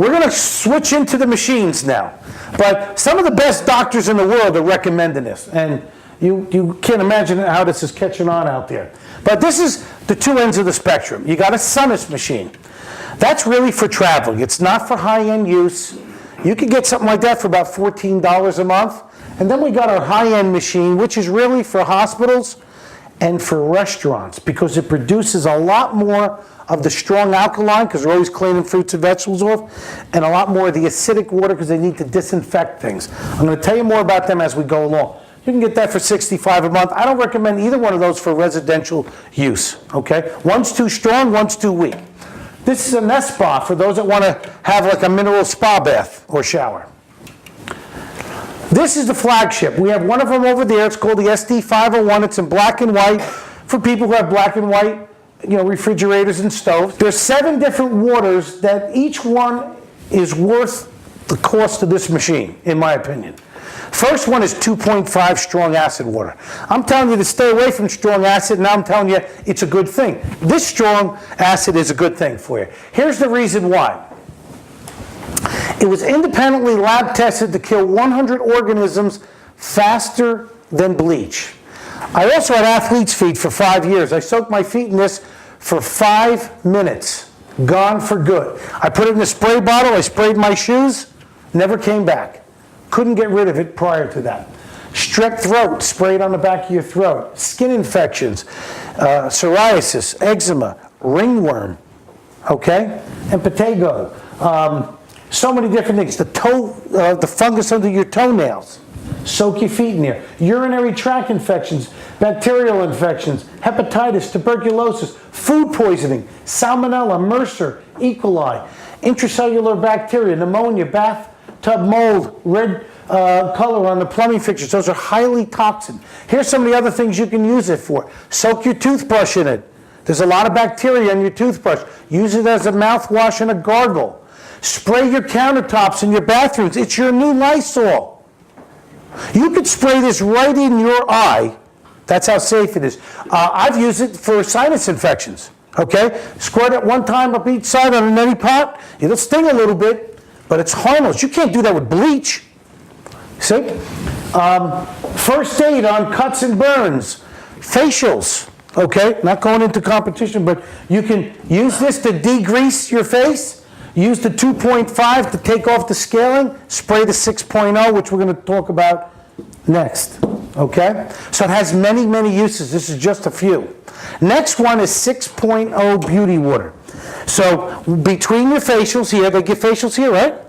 we're going to switch into the machines now. But some of the best doctors in the world are recommending this. And you can't imagine how this is catching on out there. But this is the two ends of the spectrum. You got a Sonus machine. That's really for traveling. It's not for high-end use. You could get something like that for about $14 a month. And then we got our high-end machine, which is really for hospitals and for restaurants, because it produces a lot more of the strong alkaline, because they're always cleaning fruits and vegetables off, and a lot more of the acidic water, because they need to disinfect things. I'm going to tell you more about them as we go along. You can get that for $65 a month. I don't recommend either one of those for residential use, okay? One's too strong, one's too weak. This is a Nest Spa for those that want to have like a mineral spa bath or shower. This is the flagship. We have one of them over there. It's called the SD501. It's in black and white for people who have black and white, refrigerators and stoves. There's 7 different waters that each one is worth the cost of this machine, in my opinion. First one is 2.5 strong acid water. I'm telling you to stay away from strong acid, and now I'm telling you it's a good thing. This strong acid is a good thing for you. Here's the reason why. It was independently lab tested to kill 100 organisms faster than bleach. I also had athlete's feet for 5 years. I soaked my feet in this for 5 minutes. Gone for good. I put it in a spray bottle. I sprayed my shoes. Never came back. Couldn't get rid of it prior to that. Strep throat, sprayed on the back of your throat. Skin infections, psoriasis, eczema, ringworm, okay? And impetigo. So many different things. The fungus under your toenails. Soak your feet in there. Urinary tract infections, bacterial infections, hepatitis, tuberculosis, food poisoning, salmonella, MRSA, E. coli, intracellular bacteria, pneumonia, bathtub mold, red color on the plumbing fixtures. Those are highly toxic. Here's some of the other things you can use it for. Soak your toothbrush in it. There's a lot of bacteria in your toothbrush. Use it as a mouthwash and a gargle. Spray your countertops in your bathrooms. It's your new Lysol. You could spray this right in your eye. That's how safe it is. I've used it for sinus infections. Okay? Squirt it one time up each side on a neti pot. It'll sting a little bit, but it's harmless. You can't do that with bleach. See? First aid on cuts and burns. Facials. Okay? Not going into competition, but you can use this to degrease your face. Use the 2.5 to take off the scaling. Spray the 6.0, which we're going to talk about next. Okay? So it has many, many uses. This is just a few. Next one is 6.0 beauty water. So between your facials here, they give facials here, right?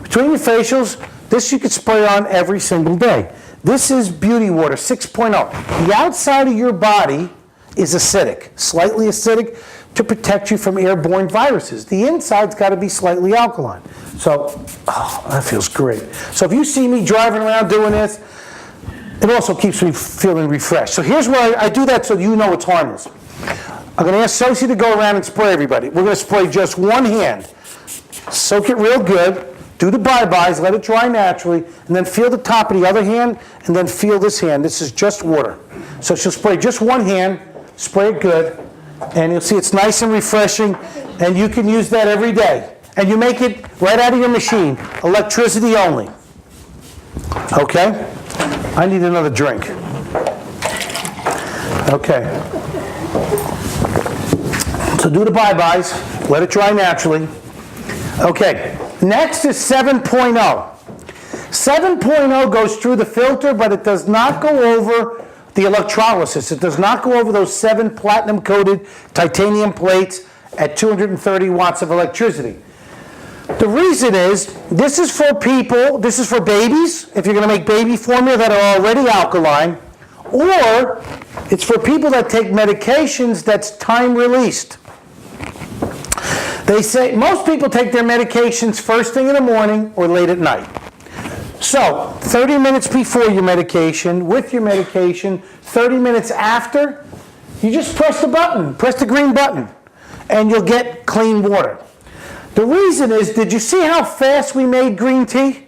Between your facials, this you could spray on every single day. This is beauty water 6.0. The outside of your body is acidic, slightly acidic, to protect you from airborne viruses. The inside's got to be slightly alkaline. So, that feels great. So if you see me driving around doing this, it also keeps me feeling refreshed. So here's where I do that so you know it's harmless. I'm going to ask Sosie to go around and spray everybody. We're going to spray just one hand. Soak it real good. Do the bye-byes, let it dry naturally, and then feel the top of the other hand, and then feel this hand. This is just water. So she'll spray just one hand, spray it good, and you'll see it's nice and refreshing, and you can use that every day. And you make it right out of your machine, electricity only. Okay? I need another drink. Okay. So do the bye-byes, let it dry naturally. Okay, next is 7.0. 7.0 goes through the filter, but it does not go over the electrolysis. It does not go over those 7 platinum-coated titanium plates at 230 watts of electricity. The reason is, this is for people, this is for babies, if you're going to make baby formula that are already alkaline, or it's for people that take medications that's time-released. They say most people take their medications first thing in the morning or late at night. So 30 minutes before your medication, with your medication, 30 minutes after, you just press the button, press the green button, and you'll get clean water. The reason is, did you see how fast we made green tea?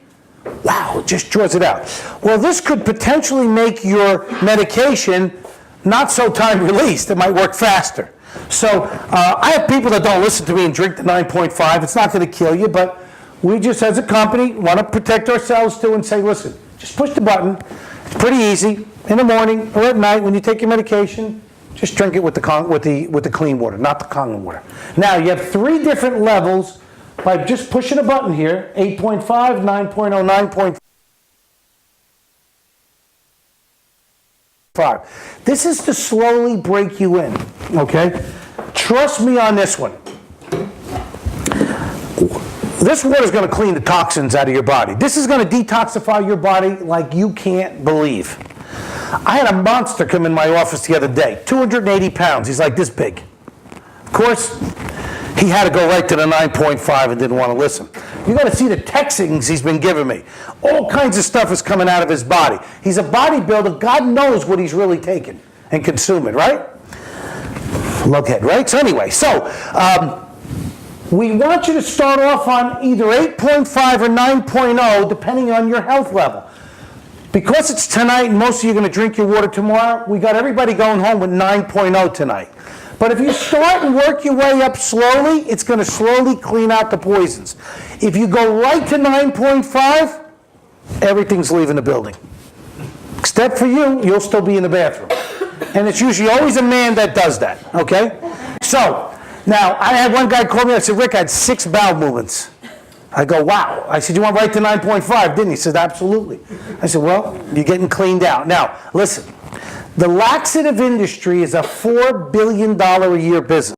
Wow, it just draws it out. Well, this could potentially make your medication not so time released. It might work faster. So I have people that don't listen to me and drink the 9.5. It's not going to kill you, but we just as a company want to protect ourselves too and say, listen, just push the button. It's pretty easy. In the morning or at night when you take your medication, just drink it with the clean water, not the Kangen water. Now you have 3 different levels by just pushing a button here: 8.5, 9.0, 9.5. This is to slowly break you in, okay? Trust me on this one. This water is going to clean the toxins out of your body. This is going to detoxify your body like you can't believe. I had a monster come in my office the other day, 280 pounds. He's like this big. Of course, he had to go right to the 9.5 and didn't want to listen. You got to see the textings he's been giving me. All kinds of stuff is coming out of his body. He's a bodybuilder. God knows what he's really taking and consuming, right? Lughead, right? So anyway, we want you to start off on either 8.5 or 9.0, depending on your health level. Because it's tonight and most of you are going to drink your water tomorrow, we got everybody going home with 9.0 tonight. But if you start and work your way up slowly, it's going to slowly clean out the poisons. If you go right to 9.5, everything's leaving the building. Except for you, you'll still be in the bathroom. And it's usually always a man that does that, okay? So, now, I had one guy call me, I said, Rick, I had 6 bowel movements. I go, wow. I said, you went right to 9.5, didn't he? He said, absolutely. I said, well, you're getting cleaned out. Now, listen, the laxative industry is a $4 billion a year business.